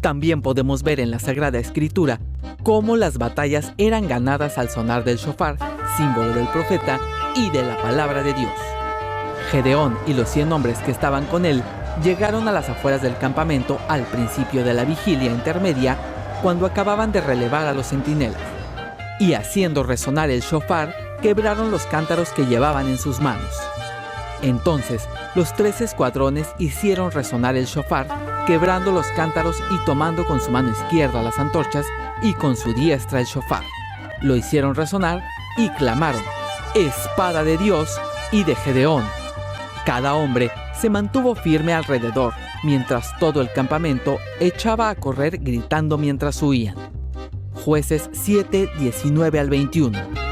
También podemos ver en la Sagrada Escritura cómo las batallas eran ganadas al sonar del shofar, símbolo del profeta y de la palabra de Dios. Gedeón y los 100 hombres que estaban con él llegaron a las afueras del campamento al principio de la vigilia intermedia, cuando acababan de relevar a los centinelas. Y haciendo resonar el shofar, quebraron los cántaros que llevaban en sus manos. Entonces, los 3 escuadrones hicieron resonar el shofar, quebrando los cántaros y tomando con su mano izquierda las antorchas y con su diestra el shofar. Lo hicieron resonar y clamaron: «Espada de Dios y de Gedeón». Cada hombre se mantuvo firme alrededor, mientras todo el campamento echaba a correr gritando mientras huían. Jueces 7, 19 al 21.